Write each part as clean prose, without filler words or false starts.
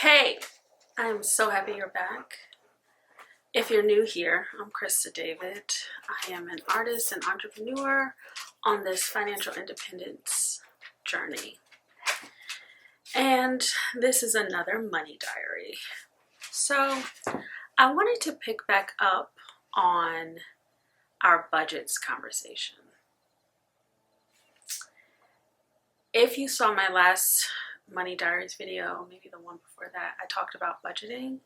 Hey, I'm so happy you're back. If you're new here, I'm Krista David. I am an artist and entrepreneur on this financial independence journey. And this is another money diary. So I wanted to pick back up on our budgets conversation. If you saw my last money diaries video, maybe the one before that, I talked about budgeting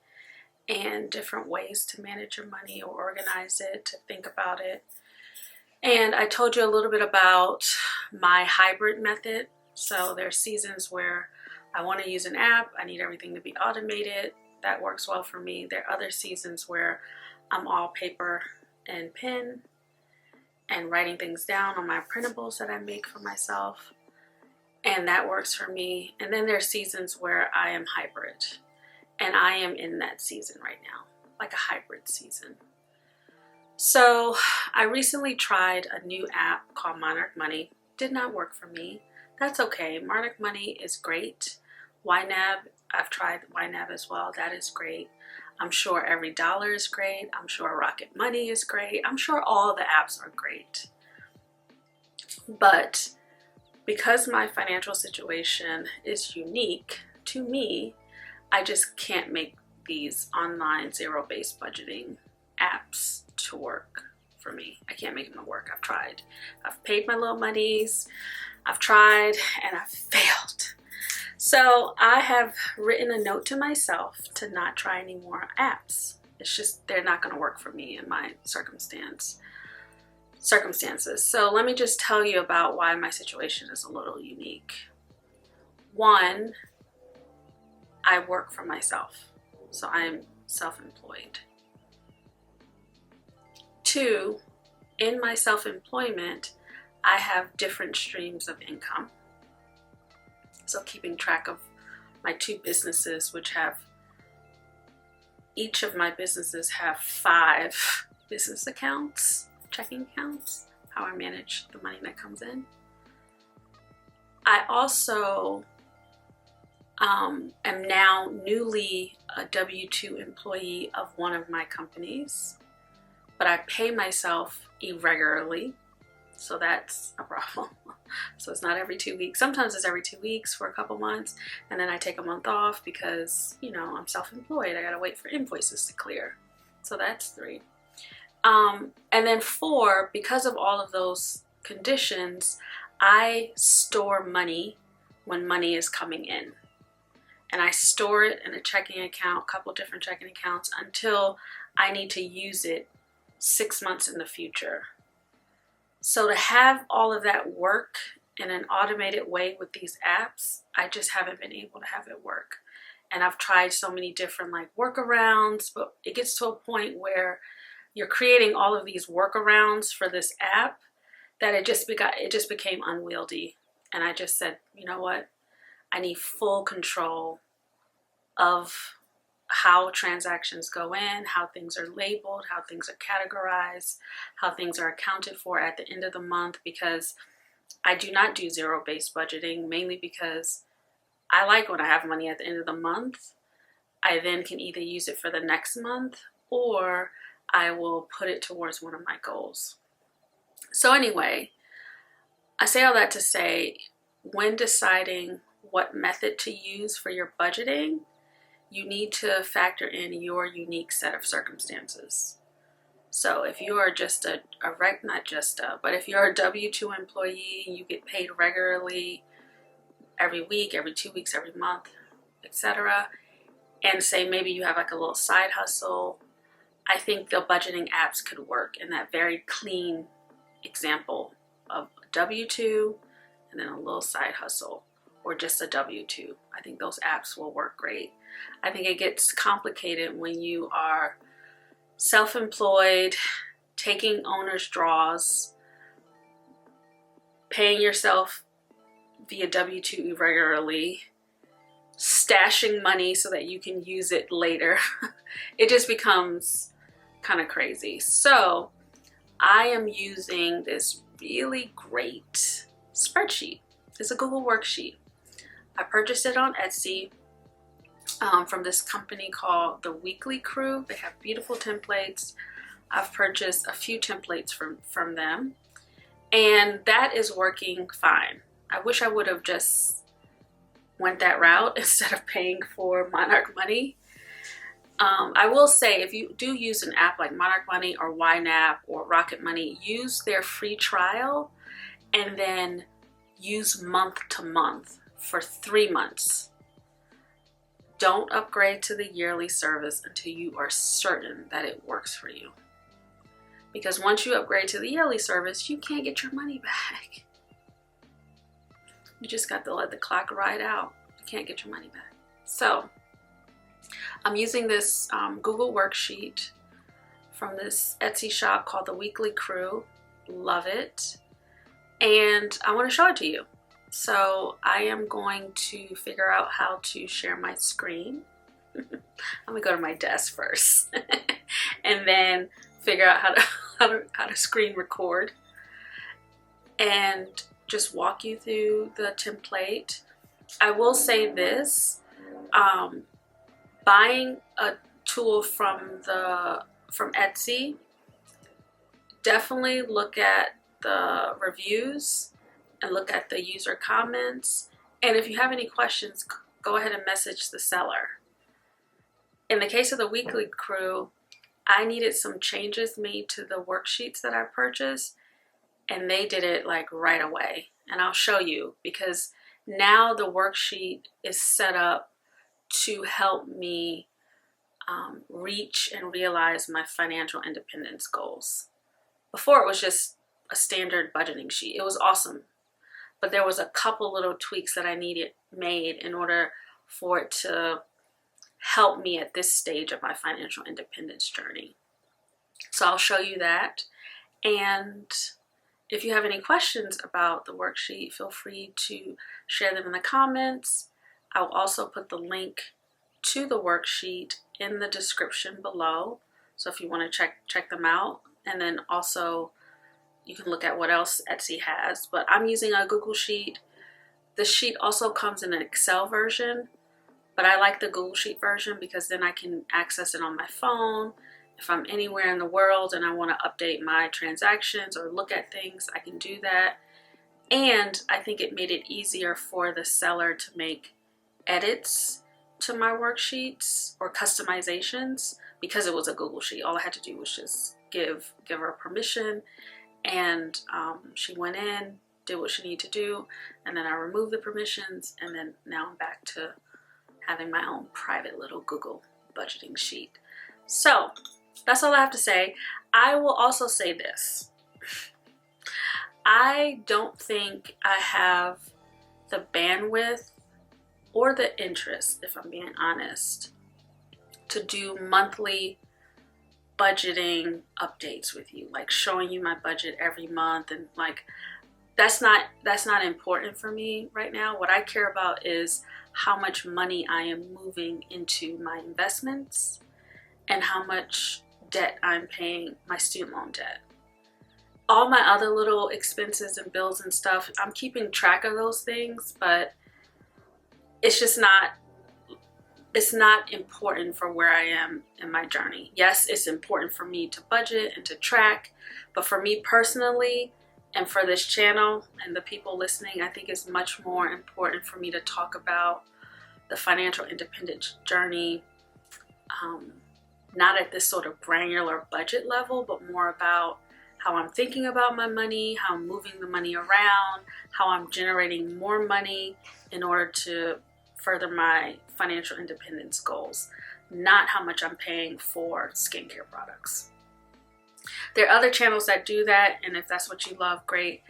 and different ways to manage your money or organize it, to think about it. And I told you a little bit about my hybrid method. So there's seasons where I want to use an app, I need everything to be automated. That works well for me. There are other seasons where I'm all paper and pen and writing things down on my printables that I make for myself. And that works for me. And then there's seasons where I am hybrid. And I am in that season right now, like a hybrid season. So I recently tried a new app called Monarch Money. Did not work for me. That's okay. Monarch Money is great. YNAB, I've tried YNAB as well. That is great. I'm sure Every Dollar is great. I'm sure Rocket Money is great. I'm sure all the apps are great. But because my financial situation is unique to me, I just can't make these online zero-based budgeting apps to work for me. I can't make them work. I've tried. I've paid my little monies. I've tried and I've failed. So I have written a note to myself to not try any more apps. It's just they're not going to work for me in my circumstances. So let me just tell you about why my situation is a little unique. One, I work for myself, so I am self-employed. Two, in my self-employment, I have different streams of income. So keeping track of my two businesses, which have, each of my businesses have 5 business accounts, checking accounts, how I manage the money that comes in. I also am now newly a W-2 employee of one of my companies, but I pay myself irregularly, so that's a problem. So it's not every 2 weeks. Sometimes it's every 2 weeks for a couple months, and then I take a month off because, you know, I'm self-employed. I gotta wait for invoices to clear. So that's 3. And then 4, because of all of those conditions, I store money when money is coming in. And I store it in a checking account, a couple different checking accounts, until I need to use it 6 months in the future. So to have all of that work in an automated way with these apps, I just haven't been able to have it work. And I've tried so many different workarounds, but it gets to a point where you're creating all of these workarounds for this app that it just became unwieldy. And I just said, you know what? I need full control of how transactions go in, how things are labeled, how things are categorized, how things are accounted for at the end of the month, because I do not do zero-based budgeting, mainly because I like when I have money at the end of the month. I then can either use it for the next month or I will put it towards one of my goals. So anyway, I say all that to say, when deciding what method to use for your budgeting, you need to factor in your unique set of circumstances. So if you are just but if you're a W-2 employee and you get paid regularly every week, every 2 weeks, every month, etc., and say maybe you have a little side hustle, I think the budgeting apps could work in that very clean example of W-2 and then a little side hustle, or just a W-2. I think those apps will work great. I think it gets complicated when you are self-employed, taking owner's draws, paying yourself via W-2 irregularly, stashing money so that you can use it later. It just becomes kind of crazy. So I am using this really great spreadsheet. It's a Google worksheet. I purchased it on Etsy. from this company called The Weekly Crew. They have beautiful templates. I've purchased a few templates from them, and that is working fine. I wish I would have just went that route instead of paying for Monarch Money. I will say, if you do use an app like Monarch Money or YNAB or Rocket Money, use their free trial and then use month to month for 3 months. Don't upgrade to the yearly service until you are certain that it works for you. Because once you upgrade to the yearly service, you can't get your money back. You just got to let the clock ride out. You can't get your money back. So I'm using this Google worksheet from this Etsy shop called The Weekly Crew. Love it. And I want to show it to you. So I am going to figure out how to share my screen. I'm gonna go to my desk first and then figure out how to screen record and just walk you through the template. I will say this, buying a tool from Etsy, definitely look at the reviews and look at the user comments. And if you have any questions, go ahead and message the seller. In the case of The Weekly Crew, I needed some changes made to the worksheets that I purchased, and they did it like right away. And I'll show you, because now the worksheet is set up to help me reach and realize my financial independence goals. Before, it was just a standard budgeting sheet. It was awesome, but there was a couple little tweaks that I needed made in order for it to help me at this stage of my financial independence journey. So I'll show you that. And if you have any questions about the worksheet, feel free to share them in the comments. I'll also put the link to the worksheet in the description below. So if you want to check them out, and then also you can look at what else Etsy has. But I'm using a Google Sheet. The sheet also comes in an Excel version, but I like the Google Sheet version because then I can access it on my phone. If I'm anywhere in the world and I want to update my transactions or look at things, I can do that. And I think it made it easier for the seller to make edits to my worksheets or customizations because it was a Google Sheet. All I had to do was just give her permission, and she went in, did what she needed to do, and then I removed the permissions, and then now I'm back to having my own private little Google budgeting sheet. So that's all I have to say. I will also say this. I don't think I have the bandwidth or the interest, if I'm being honest, to do monthly budgeting updates with you, like showing you my budget every month, and like that's not important for me right now. What I care about is how much money I am moving into my investments and how much debt I'm paying, my student loan debt. All my other little expenses and bills and stuff, I'm keeping track of those things, but it's just not important for where I am in my journey. Yes, it's important for me to budget and to track, but for me personally and for this channel and the people listening, I think it's much more important for me to talk about the financial independence journey, not at this sort of granular budget level, but more about how I'm thinking about my money, how I'm moving the money around, how I'm generating more money in order to further my financial independence goals, not how much I'm paying for skincare products. There are other channels that do that, and if that's what you love, great.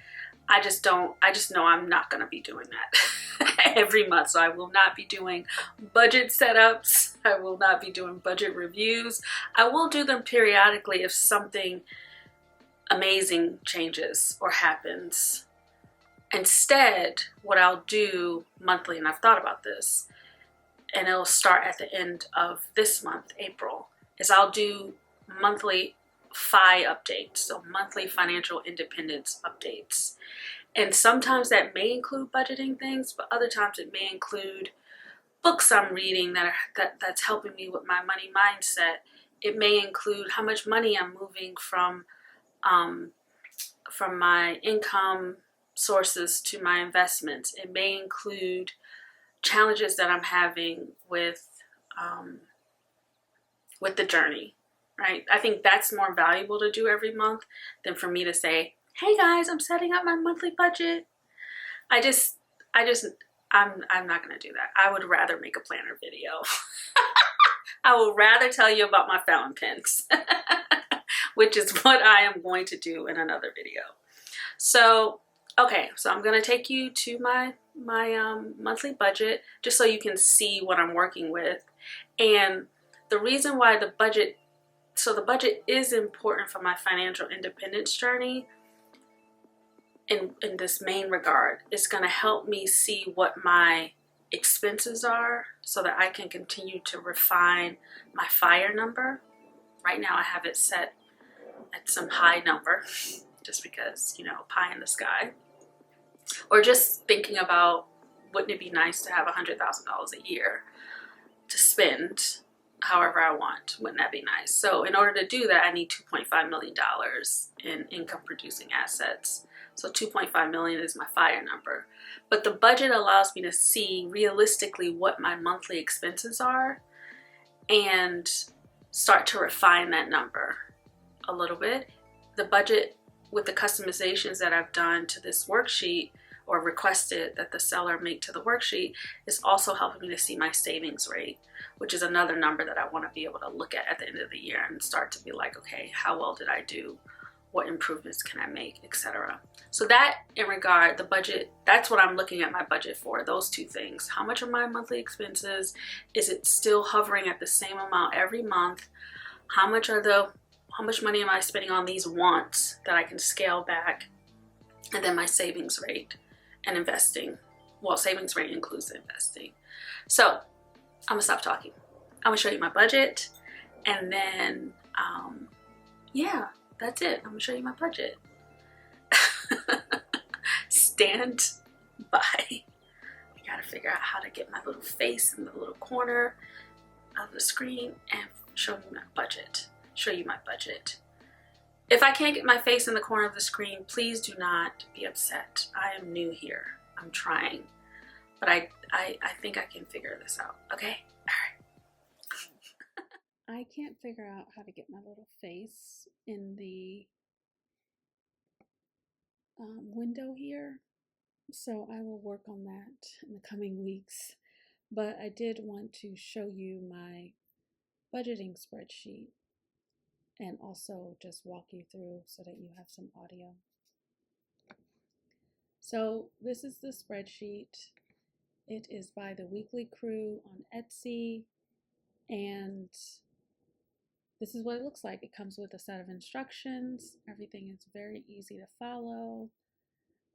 I just know I'm not gonna be doing that every month. So I will not be doing budget setups. I will not be doing budget reviews. I will do them periodically if something amazing changes or happens. Instead, what I'll do monthly, and I've thought about this, and it'll start at the end of this month, April, is I'll do monthly FI updates, so monthly financial independence updates. And sometimes that may include budgeting things, but other times it may include books I'm reading that's helping me with my money mindset. It may include how much money I'm moving from my income sources to my investments. It may include challenges that I'm having with the journey, right? I think that's more valuable to do every month than for me to say, hey guys, I'm setting up my monthly budget. I just, I'm not going to do that. I would rather make a planner video. I will rather tell you about my fountain pens, which is what I am going to do in another video. So, okay, so I'm going to take you to my monthly budget just so you can see what I'm working with. And the reason why the budget is important for my financial independence journey in this main regard. It's going to help me see what my expenses are so that I can continue to refine my FIRE number. Right now I have it set at some high number just because, you know, pie in the sky. Or just thinking about, wouldn't it be nice to have $100,000 a year to spend however I want? Wouldn't that be nice? So in order to do that, I need $2.5 million in income producing assets. So 2.5 million is my FIRE number. But the budget allows me to see realistically what my monthly expenses are and start to refine that number a little bit. The budget, with the customizations that I've done to this worksheet or requested that the seller make to the worksheet, is also helping me to see my savings rate, which is another number that I want to be able to look at the end of the year and start to be like, okay, how well did I do? What improvements can I make, etc. So that in regard, the budget, that's what I'm looking at my budget for, those two things. How much are my monthly expenses? Is it still hovering at the same amount every month? How much money am I spending on these wants that I can scale back? And then my savings rate and investing. Well, savings rate includes investing. So I'm gonna stop talking. I'm gonna show you my budget, and then yeah, that's it. I'm gonna show you my budget. Stand by. I gotta figure out how to get my little face in the little corner of the screen and show you my budget. Show you my budget. If I can't get my face in the corner of the screen, please do not be upset. I am new here. I'm trying, but I think I can figure this out. Okay, all right. I can't figure out how to get my little face in the window here, so I will work on that in the coming weeks. But I did want to show you my budgeting spreadsheet and also just walk you through so that you have some audio. So this is the spreadsheet. It is by the Weekly Crew on Etsy, and this is what it looks like. It comes with a set of instructions. Everything is very easy to follow.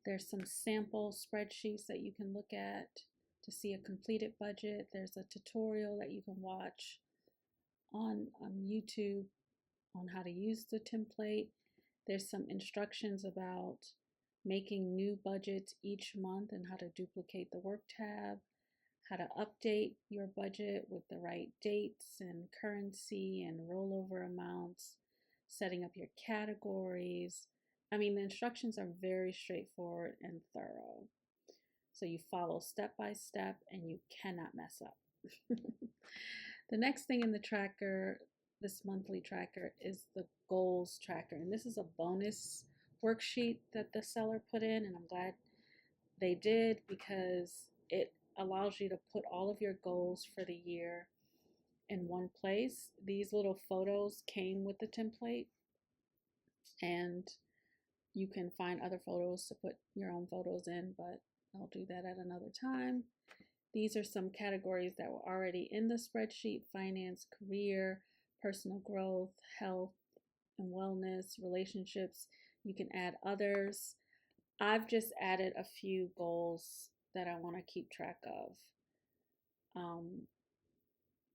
There's some sample spreadsheets that you can look at to see a completed budget. There's a tutorial that you can watch on YouTube on how to use the template. There's some instructions about making new budgets each month and how to duplicate the work tab, how to update your budget with the right dates and currency and rollover amounts, setting up your categories. I mean, the instructions are very straightforward and thorough. So you follow step by step and you cannot mess up. The next thing in the tracker, this monthly tracker, is the goals tracker. And this is a bonus worksheet that the seller put in, and I'm glad they did because it allows you to put all of your goals for the year in one place. These little photos came with the template, and you can find other photos to put your own photos in, but I'll do that at another time. These are some categories that were already in the spreadsheet: finance, career, personal growth, health and wellness, relationships. You can add others. I've just added a few goals that I want to keep track of.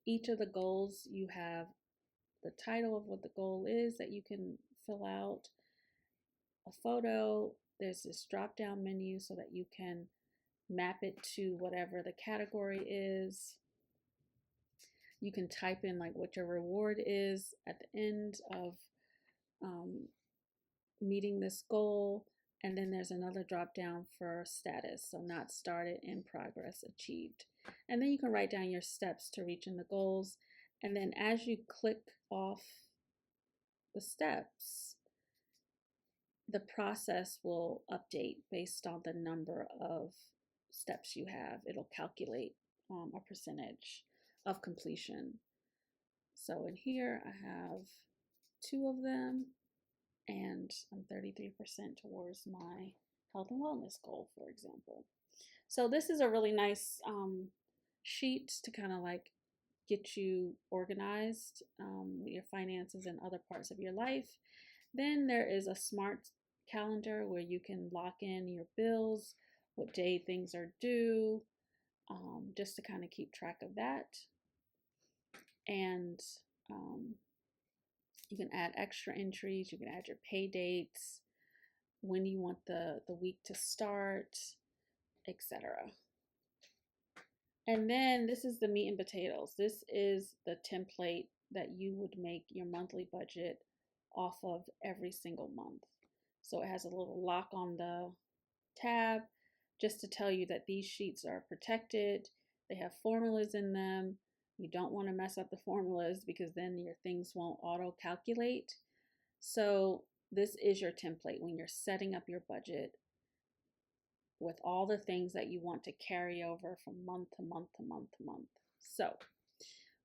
Each of the goals, you have the title of what the goal is that you can fill out, a photo. There's this drop down menu so that you can map it to whatever the category is. You can type in like what your reward is at the end of meeting this goal. And then there's another drop down for status. So not started, in progress, achieved. And then you can write down your steps to reaching the goals. And then as you click off the steps, the process will update based on the number of steps you have. It'll calculate a percentage of completion. So in here, I have 2 of them, and I'm 33% towards my health and wellness goal, for example. So this is a really nice sheet to kind of like get you organized with your finances and other parts of your life. Then there is a smart calendar where you can lock in your bills, what day things are due, just to kind of keep track of that. And you can add extra entries, you can add your pay dates, when you want the week to start, etc. And then this is the meat and potatoes. This is the template that you would make your monthly budget off of every single month. So it has a little lock on the tab just to tell you that these sheets are protected. They have formulas in them. You don't want to mess up the formulas because then your things won't auto calculate. So this is your template when you're setting up your budget with all the things that you want to carry over from month to month to month to month. So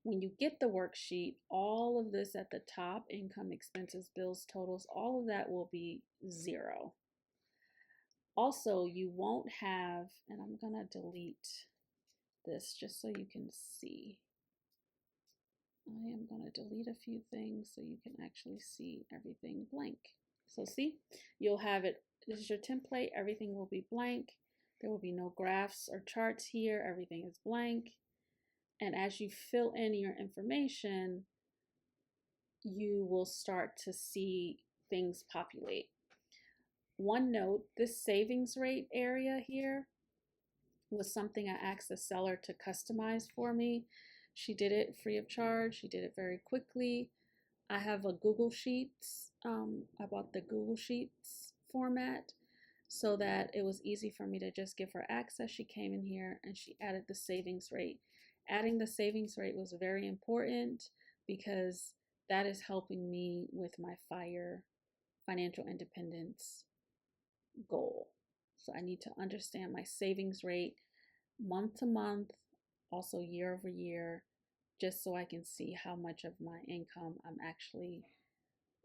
when you get the worksheet, all of this at the top, income, expenses, bills, totals, all of that will be 0. Also, you won't have, and I'm going to delete this just so you can see. I am going to delete a few things so you can actually see everything blank. So see, you'll have it. This is your template. Everything will be blank. There will be no graphs or charts here. Everything is blank. And as you fill in your information, you will start to see things populate. One note, this savings rate area here was something I asked the seller to customize for me. She did it free of charge. She did it very quickly. I have a Google Sheets. I bought the Google Sheets format so that it was easy for me to just give her access. She came in here and she added the savings rate. Adding the savings rate was very important because that is helping me with my financial independence goal. So I need to understand my savings rate month to month, also year over year, just so I can see how much of my income I'm actually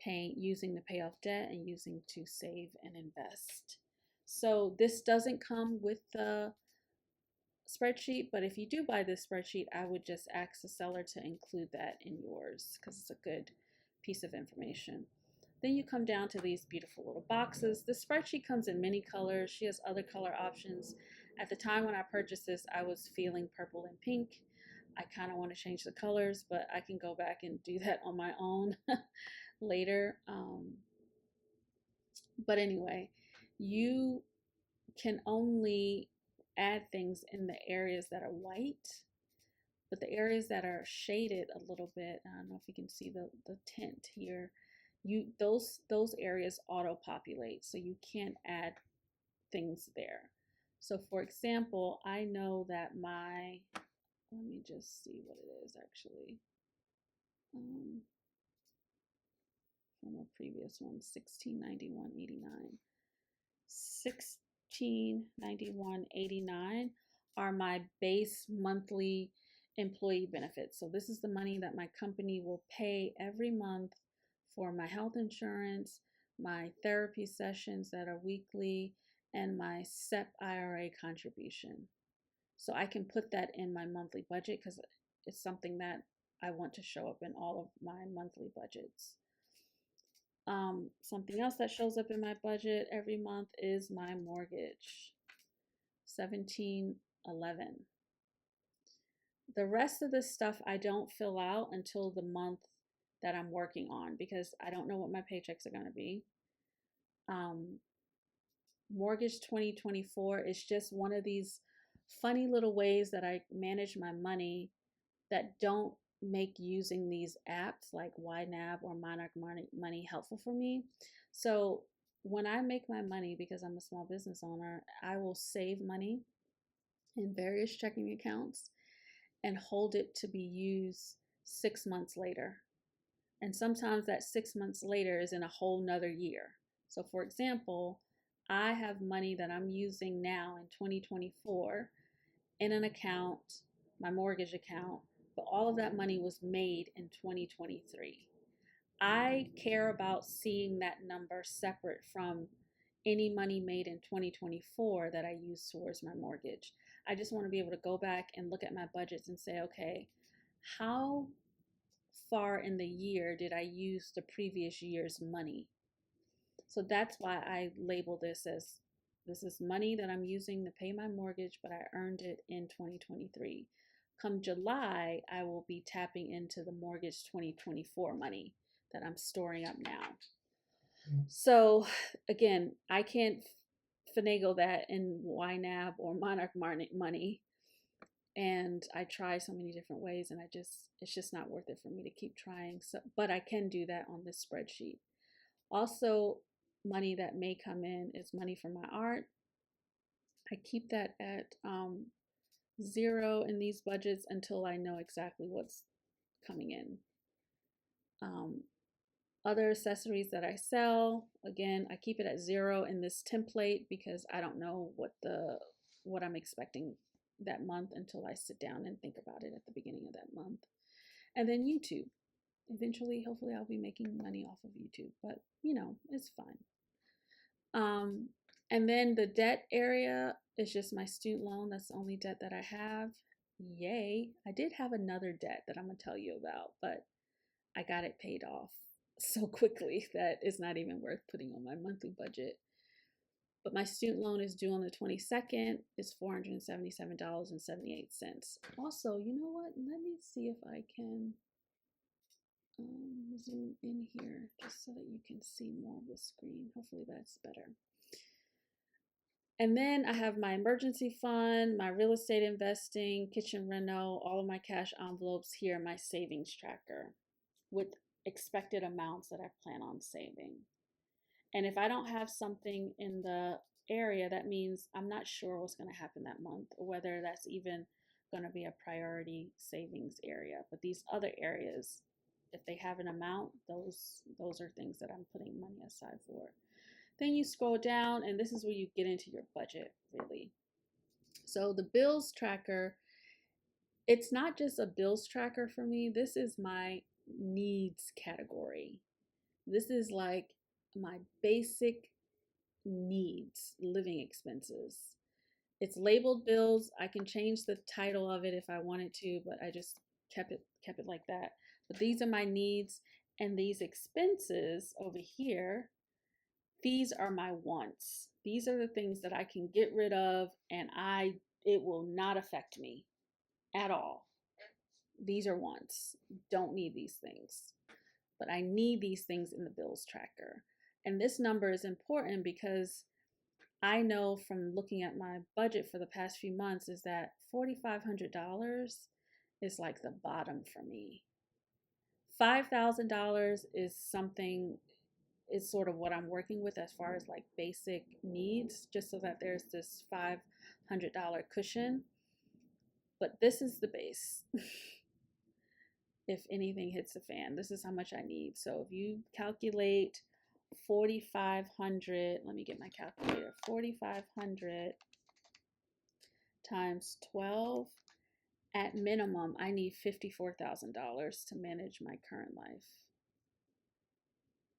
paying, using to pay off debt and using to save and invest. So this doesn't come with the spreadsheet, but if you do buy this spreadsheet, I would just ask the seller to include that in yours because it's a good piece of information. Then you come down to these beautiful little boxes. The spreadsheet comes in many colors. She has other color options. At the time when I purchased this, I was feeling purple and pink. I kind of want to change the colors, but I can go back and do that on my own later. But anyway, you can only add things in the areas that are white, but the areas that are shaded a little bit, I don't know if you can see the tint here, those areas auto populate, so you can't add things there. So for example, I know that let me just see what it is actually. From a previous one, 1691.89. 1691.89 are my base monthly employee benefits. So this is the money that my company will pay every month for my health insurance, my therapy sessions that are weekly, and my SEP IRA contribution. So I can put that in my monthly budget because it's something that I want to show up in all of my monthly budgets. Something else that shows up in my budget every month is my mortgage, $17.11. The rest of the stuff I don't fill out until the month that I'm working on because I don't know what my paychecks are going to be. Mortgage 2024 is just one of these funny little ways that I manage my money that don't make using these apps like YNAB or Monarch Money helpful for me. So when I make my money, because I'm a small business owner, I will save money in various checking accounts and hold it to be used 6 months later. And sometimes that 6 months later is in a whole nother year. So for example, I have money that I'm using now in 2024 in an account, my mortgage account, but all of that money was made in 2023. I care about seeing that number separate from any money made in 2024 that I use towards my mortgage. I just want to be able to go back and look at my budgets and say, okay, how far in the year did I use the previous year's money? So that's why I label this as this is money that I'm using to pay my mortgage, but I earned it in 2023. Come July, I will be tapping into the mortgage 2024 money that I'm storing up now. So again, I can't finagle that in YNAB or Monarch Money. And I try so many different ways, and it's just not worth it for me to keep trying. So, but I can do that on this spreadsheet. Also, money that may come in is money from my art. I keep that at 0 in these budgets until I know exactly what's coming in. Other accessories that I sell, again, I keep it at 0 in this template because I don't know what I'm expecting that month until I sit down and think about it at the beginning of that month. And then YouTube. Eventually, hopefully, I'll be making money off of YouTube, but it's fine. And then the debt area is just my student loan. That's the only debt that I have. Yay. I did have another debt that I'm going to tell you about, but I got it paid off so quickly that it's not even worth putting on my monthly budget. But my student loan is due on the 22nd. It's $477.78. Also, you know what? Let me see if I can zoom in here just so that you can see more of the screen. Hopefully that's better. And then I have my emergency fund, my real estate investing, kitchen reno, all of my cash envelopes here, my savings tracker with expected amounts that I plan on saving. And if I don't have something in the area, that means I'm not sure what's going to happen that month or whether that's even going to be a priority savings area. But these other areas, if they have an amount, those are things that I'm putting money aside for. Then you scroll down, and this is where you get into your budget, really. So the bills tracker, it's not just a bills tracker for me. This is my needs category. This is like my basic needs, living expenses. It's labeled bills. I can change the title of it if I wanted to, but I just kept it like that. But these are my needs, and these expenses over here, these are my wants. These are the things that I can get rid of, and it will not affect me at all. These are wants. Don't need these things, but I need these things in the bills tracker. And this number is important because I know from looking at my budget for the past few months is that $4,500 is like the bottom for me. $5,000 is something, is sort of what I'm working with as far as like basic needs, just so that there's this $500 cushion. But this is the base. If anything hits the fan, this is how much I need. So if you calculate 4,500, let me get my calculator. 4,500 times 12, at minimum, I need $54,000 to manage my current life.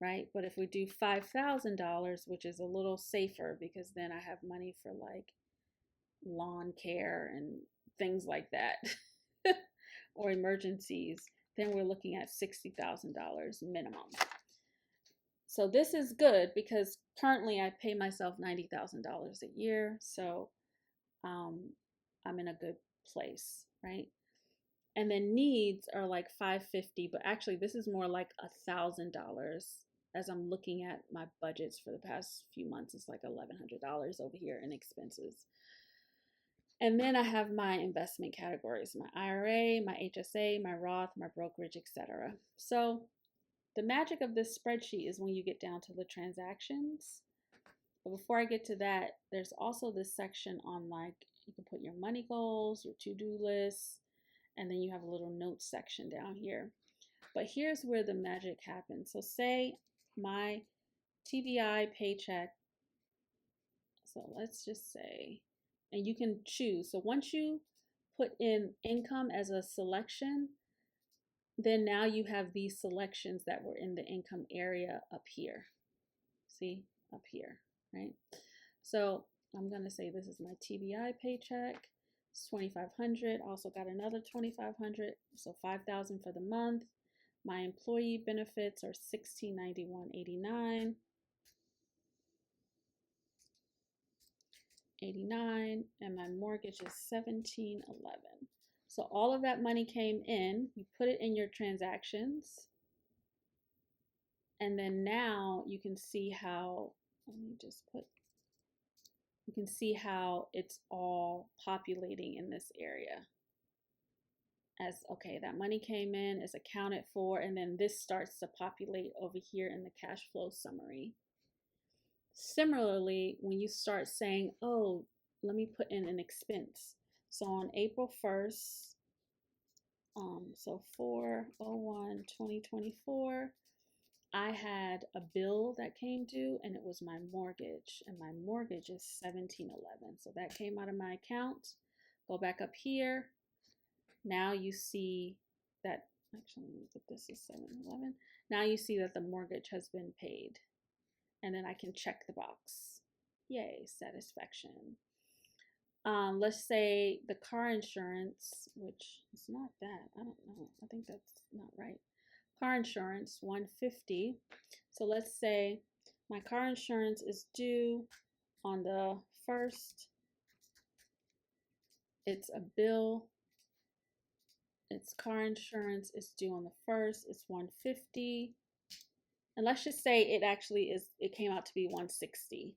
Right? But if we do $5,000, which is a little safer because then I have money for like lawn care and things like that, or emergencies, then we're looking at $60,000 minimum. So this is good because currently I pay myself $90,000 a year. So I'm in a good place, right? And then needs are like $550, but actually this is more like $1,000 as I'm looking at my budgets for the past few months. It's like $1,100 over here in expenses. And then I have my investment categories, my IRA, my HSA, my Roth, my brokerage, etc. So the magic of this spreadsheet is when you get down to the transactions. But before I get to that, there's also this section on like, you can put your money goals, your to-do lists, and then you have a little notes section down here. But here's where the magic happens. So say my TBI paycheck, so let's just say, and you can choose. So once you put in income as a selection, then now you have these selections that were in the income area up here. See, up here, right? So I'm gonna say this is my TBI paycheck. It's 2,500. Also got another 2,500, so 5,000 for the month. My employee benefits are 1,691.89. 89, and my mortgage is 1,711. So all of that money came in. You put it in your transactions, and then now you can see how. Let me just put. You can see how it's all populating in this area. As okay, that money came in, is accounted for, and then this starts to populate over here in the cash flow summary. Similarly, when you start saying, oh, let me put in an expense. So on April 1st, so 4/01/2024, I had a bill that came due and it was my mortgage, and my mortgage is 1,711. So that came out of my account. Go back up here. Now you see that, actually, let me put this as 711. Now you see that the mortgage has been paid. And then I can check the box. Yay, satisfaction. Let's say the car insurance, which is not that, I don't know, I think that's not right. Car insurance, 150. So let's say my car insurance is due on the 1st. It's a bill. It's car insurance, it's due on the 1st, it's 150. And let's just say it actually is, it came out to be 160.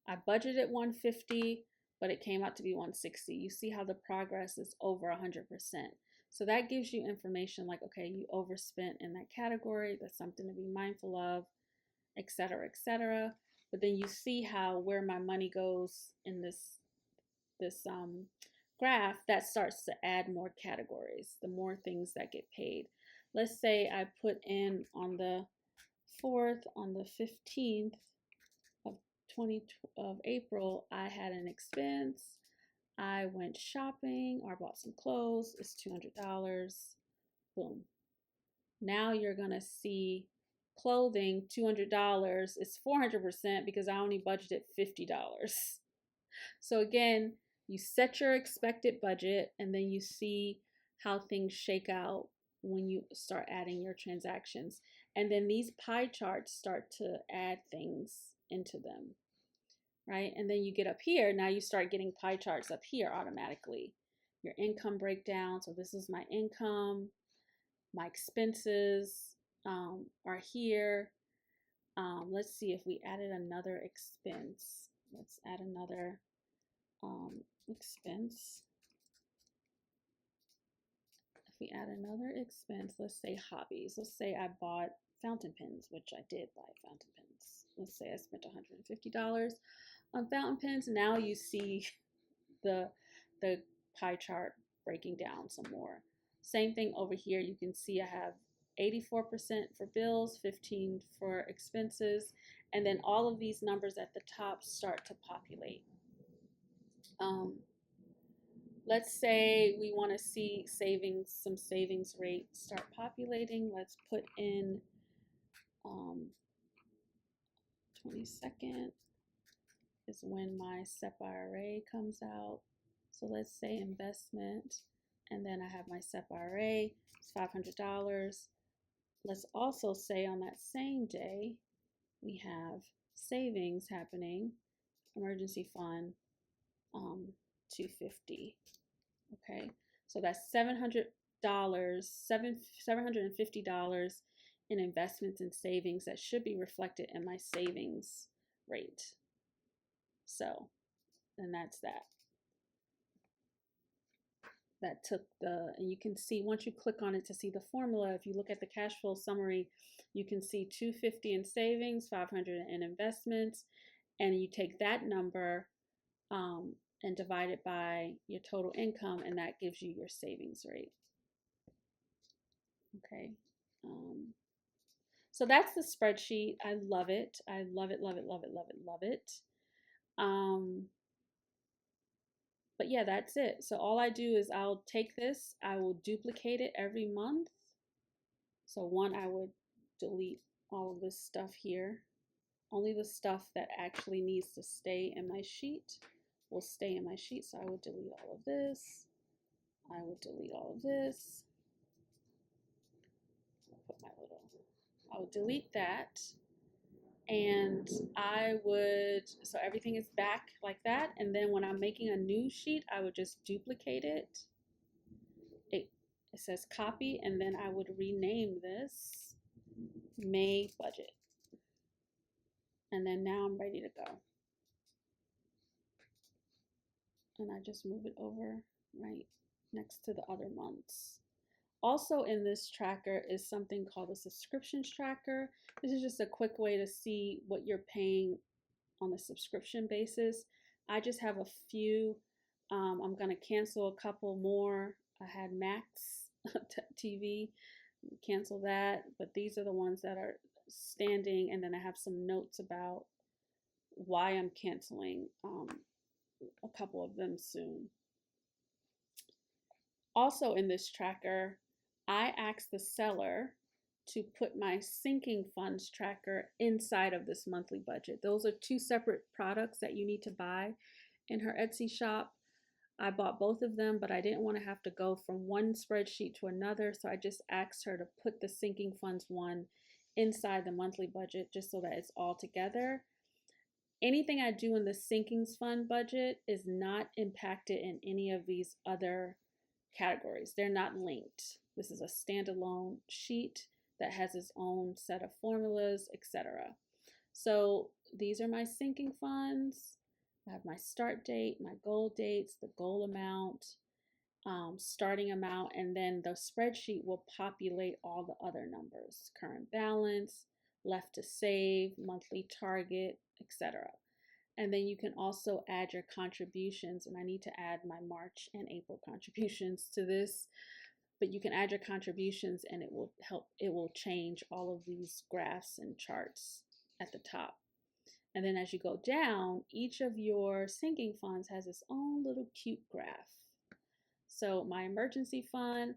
I budgeted 150, but it came out to be 160. You see how the progress is over 100%. So that gives you information like, okay, you overspent in that category. That's something to be mindful of, etc., etc. But then you see how where my money goes in this graph, that starts to add more categories, the more things that get paid. Let's say I put in on the 4th, on the 15th of April, I had an expense. I went shopping or bought some clothes. It's $200. Boom. Now you're going to see clothing, $200. It's 400% because I only budgeted $50. So again, you set your expected budget and then you see how things shake out when you start adding your transactions. And then these pie charts start to add things into them, right? And then you get up here, now you start getting pie charts up here automatically. Your income breakdown, so this is my income, my expenses are here. Let's see if we added another expense. Let's add another expense. If we add another expense, let's say hobbies. Let's say I bought fountain pens, which I did buy fountain pens. Let's say I spent $150 on fountain pens. Now you see the pie chart breaking down some more. Same thing over here. You can see I have 84% for bills, 15 for expenses, and then all of these numbers at the top start to populate. Let's say we want to see savings, some savings rate start populating. Let's put in 22nd is when my SEP IRA comes out. So let's say investment, and then I have my SEP IRA, it's $500. Let's also say on that same day, we have savings happening, emergency fund, 250. Okay, so that's $750 in investments and savings that should be reflected in my savings rate. So, and that's that. that took and you can see once you click on it to see the formula, if you look at the cash flow summary, you can see 250 in savings, 500 in investments, and you take that number and divide it by your total income, and that gives you your savings rate. Okay. So that's the spreadsheet. I love it. I love it, love it, love it, love it, love it. But yeah, that's it. So all I do is I'll take this, I will duplicate it every month. So one, I would delete all of this stuff here. Only the stuff that actually needs to stay in my sheet will stay in my sheet. So I would delete all of this. I would delete all of this. I would delete that. And so everything is back like that. And then when I'm making a new sheet, I would just duplicate it. It says copy, and then I would rename this May budget. And then now I'm ready to go. And I just move it over right next to the other months. Also in this tracker is something called a subscriptions tracker. This is just a quick way to see what you're paying on a subscription basis. I just have a few. I'm going to cancel a couple more. I had Max TV, cancel that, but these are the ones that are standing, and then I have some notes about why I'm canceling a couple of them soon. Also in this tracker, I asked the seller to put my sinking funds tracker inside of this monthly budget. Those are two separate products that you need to buy in her Etsy shop. I bought both of them, but I didn't want to have to go from one spreadsheet to another, so I just asked her to put the sinking funds one inside the monthly budget just so that it's all together. Anything I do in the sinkings fund budget is not impacted in any of these other categories. They're not linked. This is a standalone sheet that has its own set of formulas, etc. So these are my sinking funds. I have my start date, my goal dates, the goal amount, starting amount, and then the spreadsheet will populate all the other numbers: current balance, left to save, monthly target, etc. And then you can also add your contributions, and I need to add my March and April contributions to this, but you can add your contributions and it will change all of these graphs and charts at the top. And then as you go down, each of your sinking funds has its own little cute graph. So my emergency fund,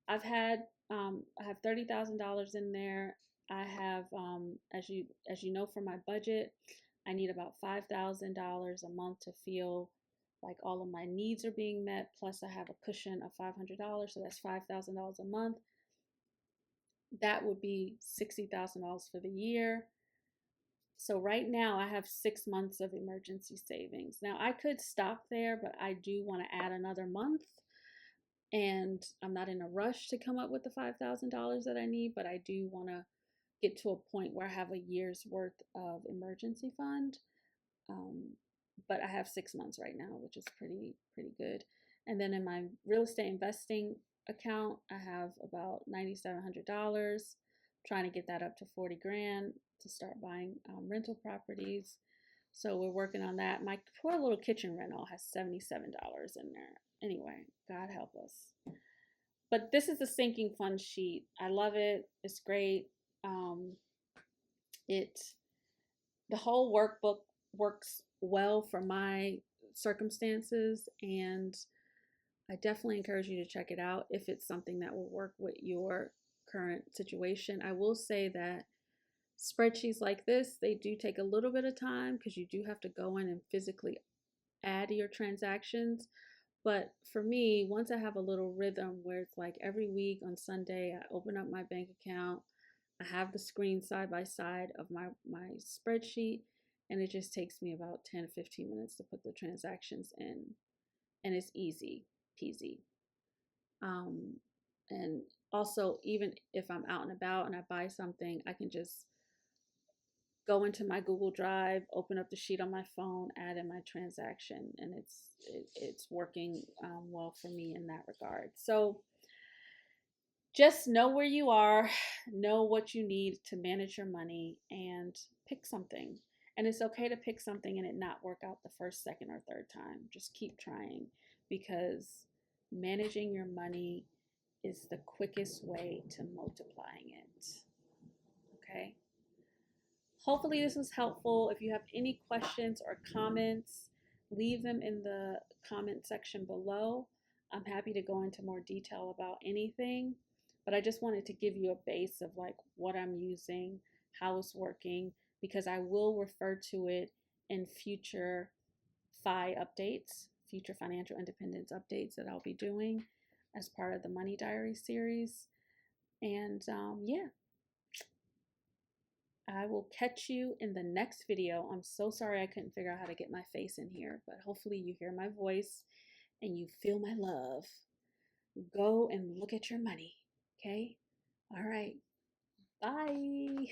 I have $30,000 in there. I have, as you know from my budget, I need about $5,000 a month to feel like all of my needs are being met. Plus, I have a cushion of $500, so that's $5,000 a month. That would be $60,000 for the year. So right now I have 6 months of emergency savings. Now I could stop there, but I do want to add another month, and I'm not in a rush to come up with the $5,000 that I need, but I do want to get to a point where I have a year's worth of emergency fund. But I have 6 months right now, which is pretty good. And then in my real estate investing account, I have about $9,700. Trying to get that up to 40 grand to start buying rental properties. So we're working on that. My poor little kitchen rental has $77 in there. Anyway, God help us. But this is the sinking fund sheet. I love it. It's great. The whole workbook works well for my circumstances, and I definitely encourage you to check it out if it's something that will work with your current situation. I will say that spreadsheets like this, they do take a little bit of time because you do have to go in and physically add your transactions. But for me, once I have a little rhythm where it's like every week on Sunday, I open up my bank account, I have the screen side by side of my spreadsheet, and it just takes me about 10 to 15 minutes to put the transactions in, and it's easy peasy. And also, even if I'm out and about and I buy something, I can just go into my Google Drive, open up the sheet on my phone, add in my transaction, and it's working well for me in that regard. So just know where you are, know what you need to manage your money, and pick something. And it's okay to pick something and it not work out the first, second, or third time. Just keep trying, because managing your money is the quickest way to multiplying it. Okay? Hopefully, this was helpful. If you have any questions or comments, leave them in the comment section below. I'm happy to go into more detail about anything, but I just wanted to give you a base of like what I'm using, how it's working, because I will refer to it in future updates, future financial independence updates that I'll be doing as part of the Money Diary series. And yeah, I will catch you in the next video. I'm so sorry I couldn't figure out how to get my face in here, but hopefully you hear my voice and you feel my love. Go and look at your money, okay? All right. Bye.